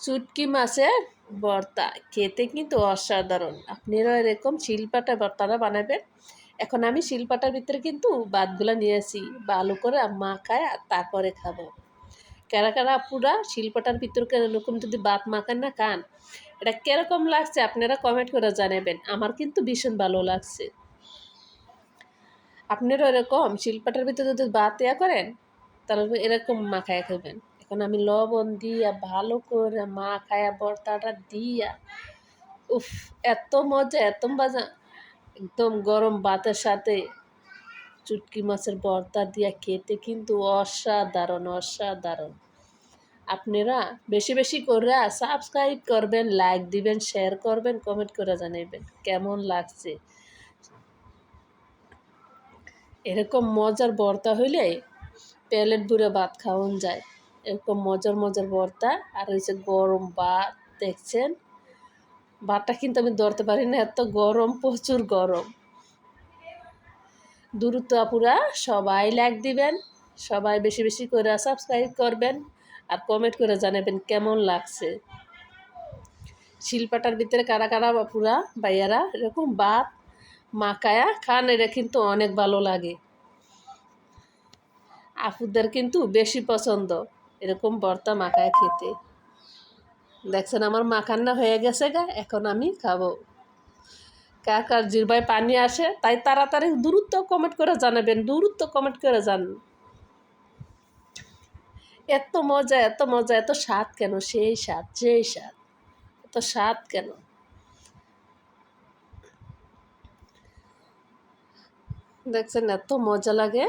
শুটকি মাছের ভর্তা খেতে কিন্তু অসাধারণ। আপনারাও এরকম শিলপাটায় ভর্তাটা বানাবেন। এখন আমি শিলপাটার ভিতরে কিন্তু ভাতগুলা নিয়েছি, ভালো করে মাখায় আর তারপরে খাবো। কারা কারা আপুরা শিলপাটার ভিতরে এরকম যদি ভাত মাখান না খান, এটা কিরকম লাগছে আপনারা কমেন্ট করে জানাবেন। আমার কিন্তু ভীষণ ভালো লাগছে। আপনারা এরকম শিলপাটার ভিতরে যদি ভাত ইয়া করেন, তাহলে এরকম মাখায় খাবেন। এখন আমি লবণ দিয়া ভালো করে মাখায়া ভর্তাটা দিয়া, উফ, এত মজা এত মজা! একদম গরম ভাতের সাথে চুটকি মাছের ভর্তা দিয়া খেতে কিন্তু অসাধারণ অসাধারণ। আপনারা বেশি বেশি করে সাবস্ক্রাইব করবেন, লাইক দিবেন, শেয়ার করবেন, কমেন্ট করে জানাবেন কেমন লাগছে। এরকম মজার ভর্তা হইলে প্লেট ভরে ভাত খাওয়ান যায়। এরকম মজার মজার ভর্তা আর হচ্ছে গরম ভাত। দেখছেন, ভাতটা কিন্তু আমি ধরতে পারি না, এত গরম, প্রচুর গরম। দ্রুত আপুরা সবাই লাইক দিবেন, সবাই বেশি বেশি করে সাবস্ক্রাইব করবেন আর কমেন্ট করে জানাবেন কেমন লাগছে। শিলপাটার ভিতরে কারা কারা আপুরা ভাইয়ারা এরকম ভাত মাখায়া খান, এটা কিন্তু অনেক ভালো লাগে। আপুদের কিন্তু বেশি পছন্দ এরকম ভর্তা মাখায় খেতে। দেখছেন আমার মাখান্না হয়ে গেছে গা, এখন আমি খাবো। কার জিহ্বায় পানি আসে তাই তাড়াতাড়ি দ্রুত কমেন্ট করে জানাবেন, দ্রুত কমেন্ট করে জানান। এত মজা এত মজা, এত স্বাদ কেন? সেই স্বাদ, যেই স্বাদ, এত স্বাদ কেন? দেখছেন এত মজা লাগে।